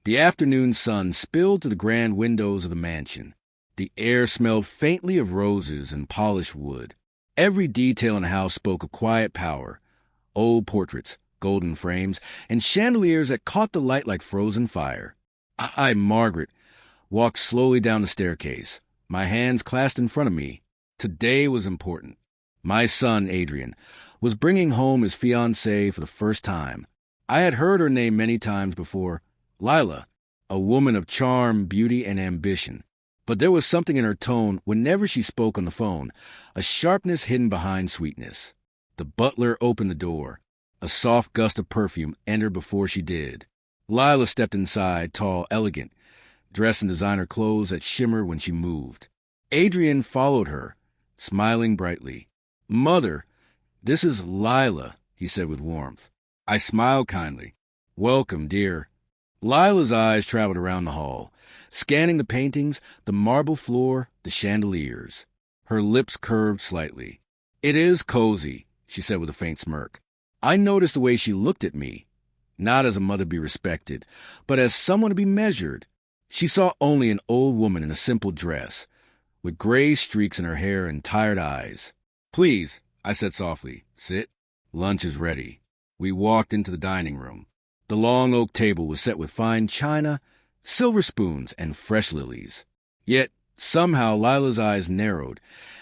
The afternoon sun spilled to the grand windows of the mansion. The air smelled faintly of roses and polished wood. Every detail in the house spoke of quiet power. Old portraits, golden frames, and chandeliers that caught the light like frozen fire. Margaret, walked slowly down the staircase, my hands clasped in front of me. Today was important. My son, Adrian, was bringing home his fiancée for the first time. I had heard her name many times before, Lila, a woman of charm, beauty, and ambition. But there was something in her tone whenever she spoke on the phone, a sharpness hidden behind sweetness. The butler opened the door. A soft gust of perfume entered before she did. Lila stepped inside, tall, elegant, dressed in designer clothes that shimmered when she moved. Adrian followed her, smiling brightly. "Mother, this is Lila," he said with warmth. I smiled kindly. "Welcome, dear." Lila's eyes traveled around the hall, scanning the paintings, the marble floor, the chandeliers. Her lips curved slightly. "It is cozy," she said with a faint smirk. I noticed the way she looked at me, not as a mother to be respected, but as someone to be measured. She saw only an old woman in a simple dress, with gray streaks in her hair and tired eyes. "Please," I said softly, "sit. Lunch is ready." We walked into the dining room. The long oak table was set with fine china, silver spoons, and fresh lilies. Yet, somehow, Lila's eyes narrowed,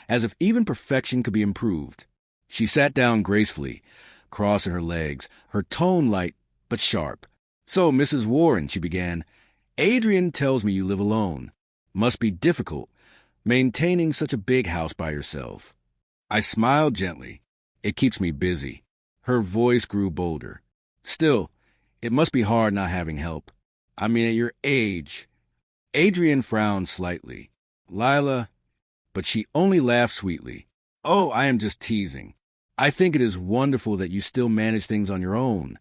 as if even perfection could be improved. She sat down gracefully, crossing her legs, her tone light but sharp. "So, Mrs. Warren," she began, "Adrian tells me you live alone. Must be difficult, maintaining such a big house by yourself." I smiled gently. "It keeps me busy." Her voice grew bolder. "Still, it must be hard not having help. I mean, at your age." Adrian frowned slightly. "Lila," but she only laughed sweetly. "Oh, I am just teasing. I think it is wonderful that you still manage things on your own."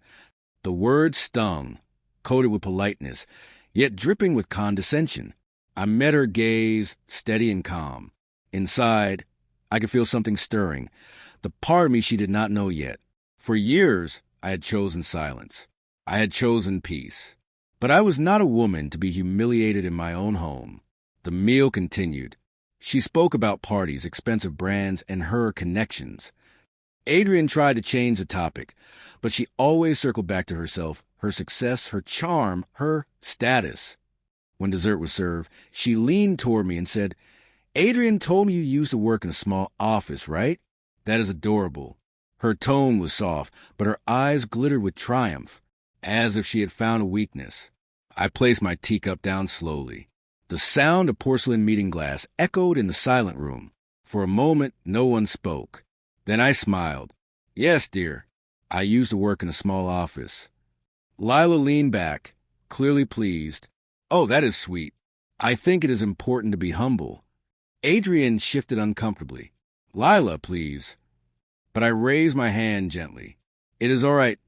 The words stung, coated with politeness, yet dripping with condescension. I met her gaze, steady and calm. Inside, I could feel something stirring, the part of me she did not know yet. For years, I had chosen silence. I had chosen peace. But I was not a woman to be humiliated in my own home. The meal continued. She spoke about parties, expensive brands, and her connections. Adrian tried to change the topic, but she always circled back to herself, her success, her charm, her status. When dessert was served, she leaned toward me and said, "Adrian told me you used to work in a small office, right? That is adorable." Her tone was soft, but her eyes glittered with triumph, as if she had found a weakness. I placed my teacup down slowly. The sound of porcelain meeting glass echoed in the silent room. For a moment, no one spoke. Then I smiled. "Yes, dear. I used to work in a small office." Lila leaned back, clearly pleased. "Oh, that is sweet. I think it is important to be humble." Adrian shifted uncomfortably. "Lila, please." But I raised my hand gently. "It is all right,"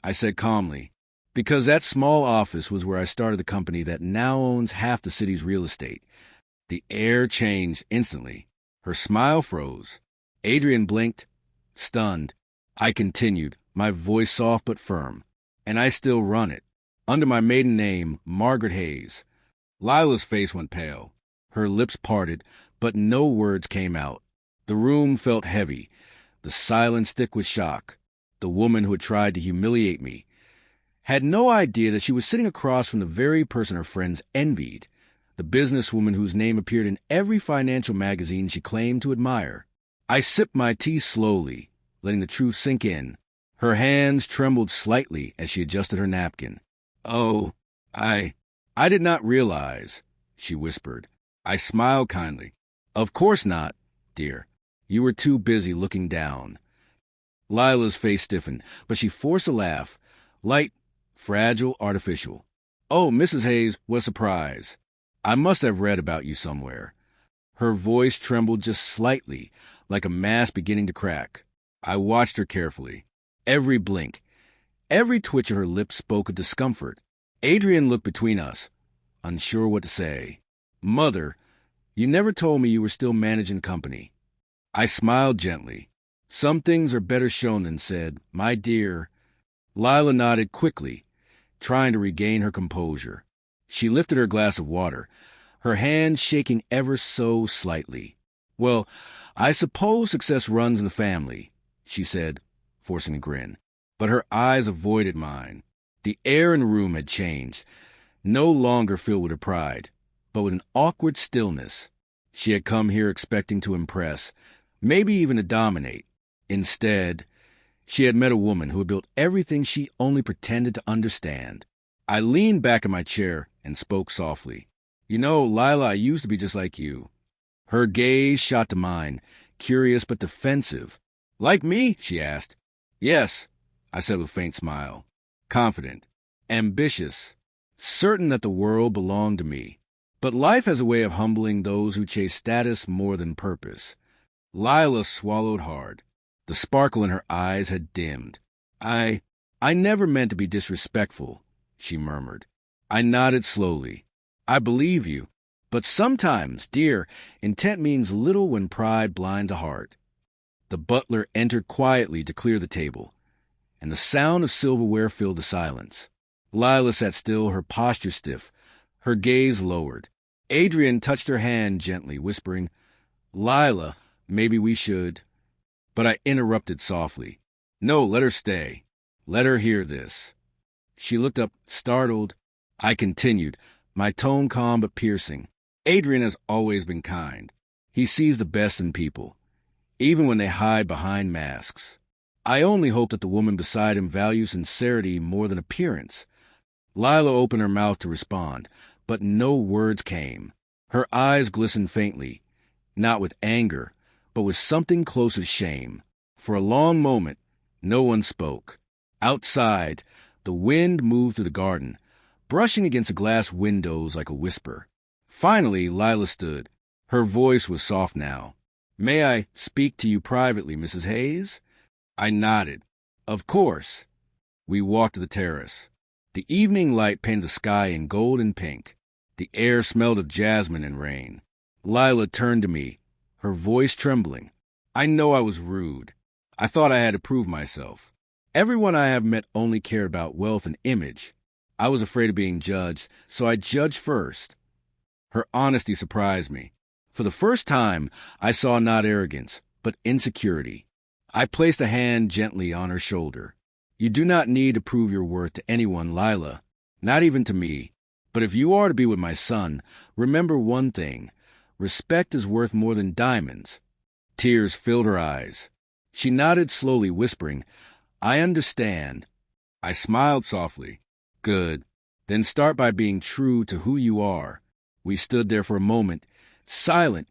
I said calmly, "because that small office was where I started the company that now owns half the city's real estate." The air changed instantly. Her smile froze. Adrian blinked, stunned. I continued, my voice soft but firm. "And I still run it. Under my maiden name, Margaret Hayes." Lila's face went pale. Her lips parted, but no words came out. The room felt heavy, the silence thick with shock. The woman who had tried to humiliate me had no idea that she was sitting across from the very person her friends envied, the businesswoman whose name appeared in every financial magazine she claimed to admire. I sipped my tea slowly, letting the truth sink in. Her hands trembled slightly as she adjusted her napkin. "Oh, I did not realize," she whispered. I smiled kindly. "Of course not, dear. You were too busy looking down." Lila's face stiffened, but she forced a laugh, light, fragile, artificial. "Oh, Mrs. Hayes, what a surprise. I must have read about you somewhere." Her voice trembled just slightly, like a mask beginning to crack. I watched her carefully. Every blink, every twitch of her lips spoke of discomfort. Adrian looked between us, unsure what to say. "Mother, you never told me you were still managing company." I smiled gently. "Some things are better shown than said, my dear." Lila nodded quickly, trying to regain her composure. She lifted her glass of water, her hand shaking ever so slightly. "Well, I suppose success runs in the family," she said, forcing a grin. But her eyes avoided mine. The air in the room had changed, no longer filled with her pride, but with an awkward stillness. She had come here expecting to impress, maybe even to dominate. Instead, she had met a woman who had built everything she only pretended to understand. I leaned back in my chair and spoke softly. "You know, Lila, I used to be just like you." Her gaze shot to mine, curious but defensive. "Like me?" she asked. "Yes," I said with a faint smile. "Confident, ambitious, certain that the world belonged to me. But life has a way of humbling those who chase status more than purpose." Lila swallowed hard. The sparkle in her eyes had dimmed. I never meant to be disrespectful," she murmured. I nodded slowly. "I believe you. But sometimes, dear, intent means little when pride blinds a heart." The butler entered quietly to clear the table, and the sound of silverware filled the silence. Lila sat still, her posture stiff, her gaze lowered. Adrian touched her hand gently, whispering, "Lila, maybe we should—" But I interrupted softly. "No, let her stay. Let her hear this." She looked up, startled. I continued, my tone calm but piercing. "Adrian has always been kind. He sees the best in people, even when they hide behind masks. I only hope that the woman beside him values sincerity more than appearance." Lila opened her mouth to respond, but no words came. Her eyes glistened faintly, not with anger, but with something close to shame. For a long moment, no one spoke. Outside, the wind moved through the garden, brushing against the glass windows like a whisper. Finally, Lila stood. Her voice was soft now. "May I speak to you privately, Mrs. Hayes?" I nodded. "Of course." We walked to the terrace. The evening light painted the sky in gold and pink. The air smelled of jasmine and rain. Lila turned to me, her voice trembling. "I know I was rude. I thought I had to prove myself. Everyone I have met only cared about wealth and image. I was afraid of being judged, so I judged first." Her honesty surprised me. For the first time, I saw not arrogance, but insecurity. I placed a hand gently on her shoulder. "You do not need to prove your worth to anyone, Lila, not even to me. But if you are to be with my son, remember one thing. Respect is worth more than diamonds." Tears filled her eyes. She nodded slowly, whispering, "I understand." I smiled softly. "Good. Then start by being true to who you are." We stood there for a moment, silent,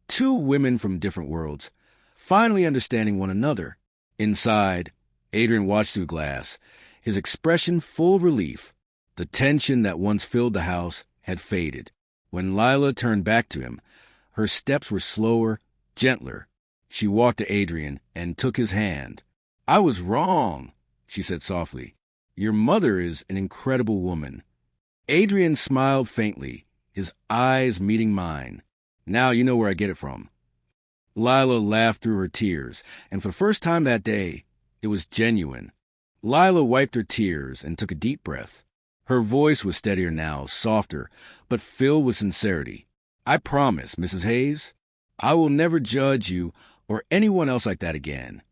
two women from different worlds, finally understanding one another. Inside, Adrian watched through glass, his expression full of relief. The tension that once filled the house had faded. When Lila turned back to him, her steps were slower, gentler. She walked to Adrian and took his hand. "I was wrong," she said softly. "Your mother is an incredible woman." Adrian smiled faintly, his eyes meeting mine. "Now you know where I get it from." Lila laughed through her tears, and for the first time that day, it was genuine. Lila wiped her tears and took a deep breath. Her voice was steadier now, softer, but filled with sincerity. "I promise, Mrs. Hayes, I will never judge you or anyone else like that again."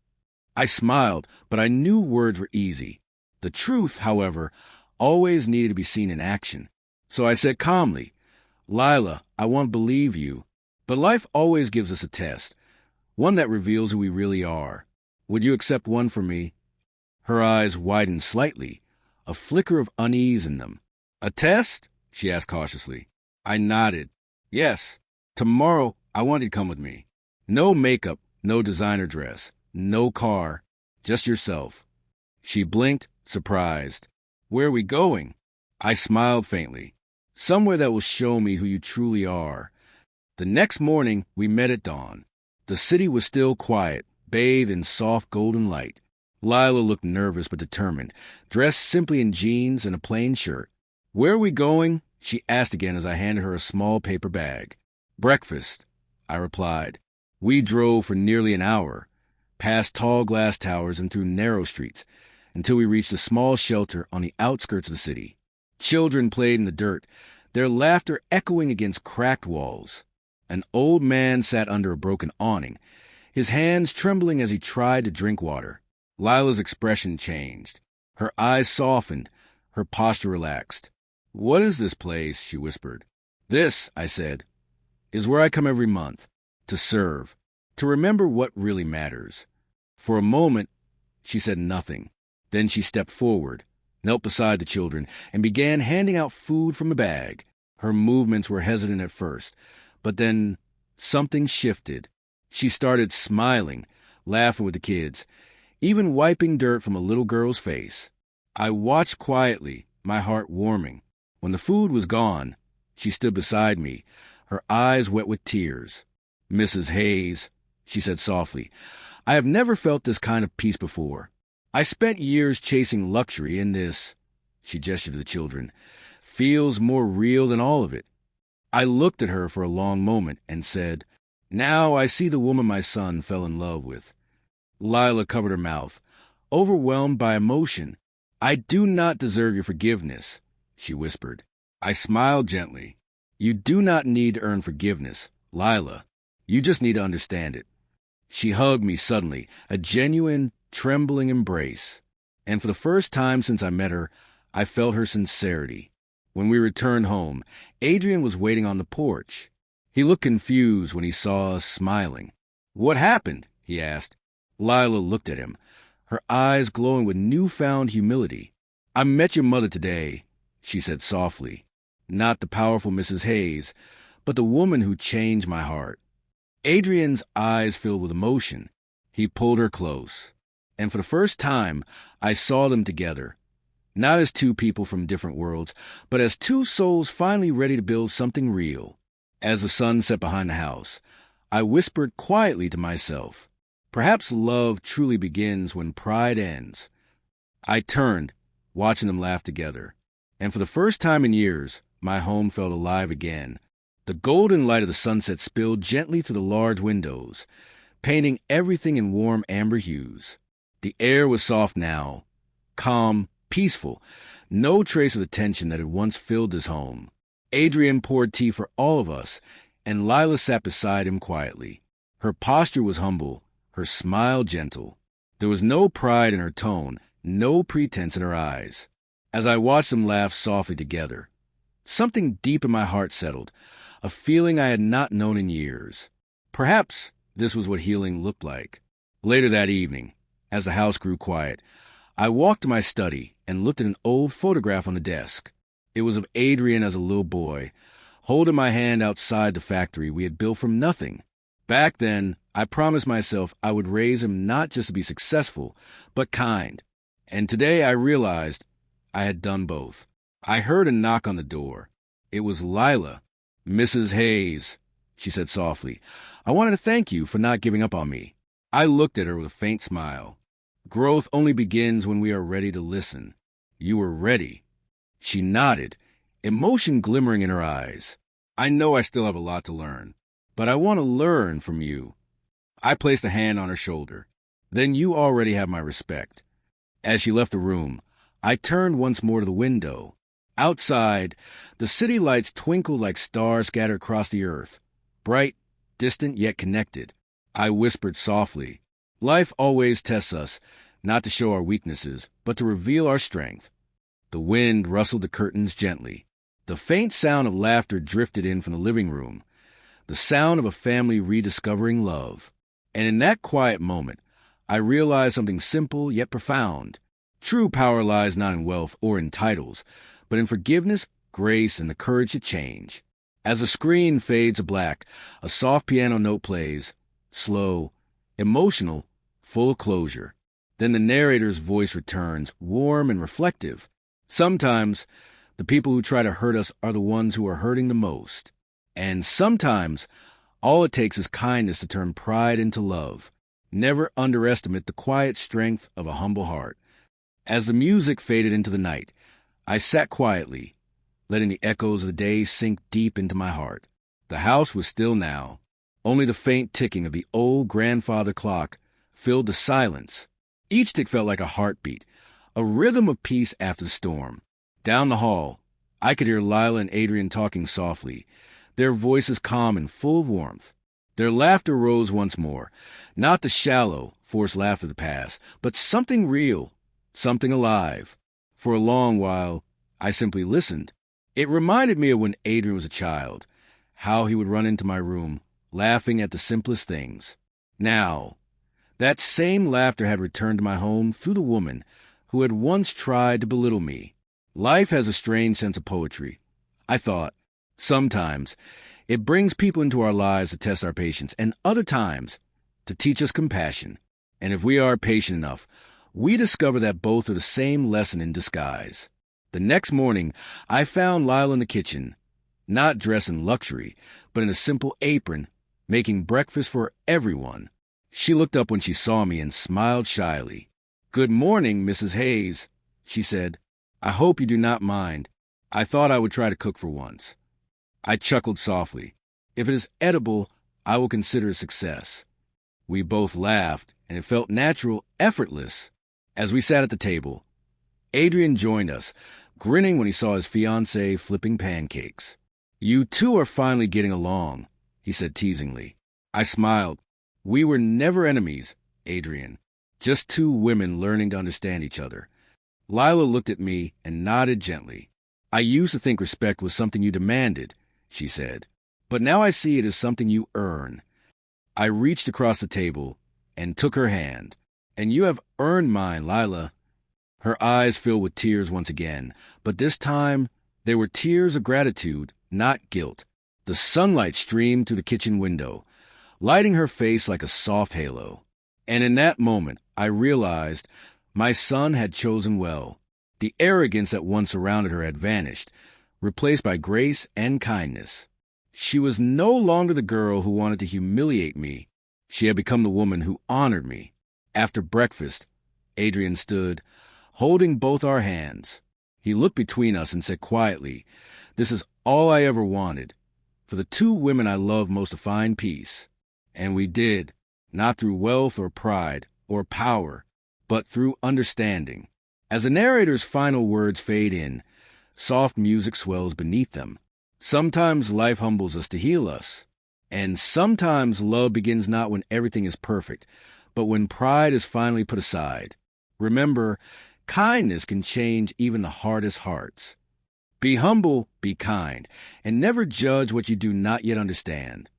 I smiled, but I knew words were easy. The truth, however, always needed to be seen in action. So I said calmly, "Lila, I want to believe you, but life always gives us a test, one that reveals who we really are. Would you accept one for me?" Her eyes widened slightly, a flicker of unease in them. "A test?" she asked cautiously. I nodded. "Yes. Tomorrow, I want you to come with me. No makeup, no designer dress, no car, just yourself." She blinked, surprised. "Where are we going?" I smiled faintly. "Somewhere that will show me who you truly are." The next morning, we met at dawn. The city was still quiet, bathed in soft golden light. Lila looked nervous but determined, dressed simply in jeans and a plain shirt. "Where are we going?" she asked again as I handed her a small paper bag. "Breakfast," I replied. We drove for nearly an hour, past tall glass towers and through narrow streets, until we reached a small shelter on the outskirts of the city. Children played in the dirt, their laughter echoing against cracked walls. An old man sat under a broken awning, his hands trembling as he tried to drink water. Lila's expression changed. Her eyes softened, her posture relaxed. "What is this place?" she whispered. "This," I said, "is where I come every month, to serve, to remember what really matters." For a moment, she said nothing. Then she stepped forward, knelt beside the children, and began handing out food from a bag. Her movements were hesitant at first, but then something shifted. She started smiling, laughing with the kids, even wiping dirt from a little girl's face. I watched quietly, my heart warming. When the food was gone, she stood beside me, her eyes wet with tears. "Mrs. Hayes," she said softly, "I have never felt this kind of peace before. I spent years chasing luxury, and this," she gestured to the children, "feels more real than all of it." I looked at her for a long moment and said, "Now I see the woman my son fell in love with." Lila covered her mouth, overwhelmed by emotion. "I do not deserve your forgiveness," she whispered. I smiled gently. "You do not need to earn forgiveness, Lila. You just need to understand it." She hugged me suddenly, a genuine, trembling embrace. And for the first time since I met her, I felt her sincerity. When we returned home, Adrian was waiting on the porch. He looked confused when he saw us smiling. "What happened?" he asked. Lila looked at him, her eyes glowing with newfound humility. "I met your mother today," she said softly. "Not the powerful Mrs. Hayes, but the woman who changed my heart." Adrian's eyes filled with emotion. He pulled her close. And for the first time, I saw them together. Not as two people from different worlds, but as two souls finally ready to build something real. As the sun set behind the house, I whispered quietly to myself, perhaps love truly begins when pride ends. I turned, watching them laugh together. And for the first time in years, my home felt alive again. The golden light of the sunset spilled gently through the large windows, painting everything in warm amber hues. The air was soft now, calm, peaceful, no trace of the tension that had once filled this home. Adrian poured tea for all of us, and Lila sat beside him quietly. Her posture was humble, her smile gentle. There was no pride in her tone, no pretense in her eyes. As I watched them laugh softly together, something deep in my heart settled, a feeling I had not known in years. Perhaps this was what healing looked like. Later that evening, as the house grew quiet, I walked to my study and looked at an old photograph on the desk. It was of Adrian as a little boy, holding my hand outside the factory we had built from nothing. Back then, I promised myself I would raise him not just to be successful, but kind. And today I realized I had done both. I heard a knock on the door. It was Lila. "Mrs. Hayes," she said softly, "I wanted to thank you for not giving up on me." I looked at her with a faint smile. Growth only begins when we are ready to listen. You were ready. She nodded, emotion glimmering in her eyes. "I know I still have a lot to learn, but I want to learn from you." I placed a hand on her shoulder. "Then you already have my respect." As she left the room, I turned once more to the window. Outside, the city lights twinkled like stars scattered across the earth, bright, distant, yet connected. I whispered softly, "Life always tests us, not to show our weaknesses, but to reveal our strength." The wind rustled the curtains gently. The faint sound of laughter drifted in from the living room, the sound of a family rediscovering love. And in that quiet moment, I realized something simple yet profound. True power lies not in wealth or in titles, but in forgiveness, grace, and the courage to change. As the screen fades to black, a soft piano note plays, slow, emotional, full of closure. Then the narrator's voice returns, warm and reflective. Sometimes, the people who try to hurt us are the ones who are hurting the most. And sometimes, all it takes is kindness to turn pride into love. Never underestimate the quiet strength of a humble heart. As the music faded into the night, I sat quietly, letting the echoes of the day sink deep into my heart. The house was still now. Only the faint ticking of the old grandfather clock filled the silence. Each tick felt like a heartbeat, a rhythm of peace after the storm. Down the hall, I could hear Lila and Adrian talking softly, their voices calm and full of warmth. Their laughter rose once more, not the shallow, forced laughter of the past, but something real, something alive. For a long while, I simply listened. It reminded me of when Adrian was a child, how he would run into my room, laughing at the simplest things. Now, that same laughter had returned to my home through the woman who had once tried to belittle me. Life has a strange sense of poetry. I thought, sometimes it brings people into our lives to test our patience, and other times to teach us compassion. And if we are patient enough, we discover that both are the same lesson in disguise. The next morning, I found Lila in the kitchen, not dressed in luxury, but in a simple apron, making breakfast for everyone. She looked up when she saw me and smiled shyly. "Good morning, Mrs. Hayes," she said. "I hope you do not mind. I thought I would try to cook for once." I chuckled softly. If it is edible, I will consider it a success. We both laughed, and it felt natural, effortless. As we sat at the table, Adrian joined us, grinning when he saw his fiancée flipping pancakes. "You two are finally getting along," he said teasingly. I smiled. We were never enemies, Adrian, just two women learning to understand each other. Lila looked at me and nodded gently. "I used to think respect was something you demanded," she said, "but now I see it as something you earn." I reached across the table and took her hand. "And you have earned mine, Lila." Her eyes filled with tears once again, but this time they were tears of gratitude, not guilt. The sunlight streamed through the kitchen window, lighting her face like a soft halo. And in that moment, I realized my son had chosen well. The arrogance that once surrounded her had vanished, replaced by grace and kindness. She was no longer the girl who wanted to humiliate me. She had become the woman who honored me. After breakfast, Adrian stood, holding both our hands. He looked between us and said quietly, "This is all I ever wanted, for the two women I love most to find peace." And we did, not through wealth or pride or power, but through understanding. As the narrator's final words fade in, soft music swells beneath them. Sometimes life humbles us to heal us. And sometimes love begins not when everything is perfect, but when pride is finally put aside. Remember, kindness can change even the hardest hearts. Be humble, be kind, and never judge what you do not yet understand.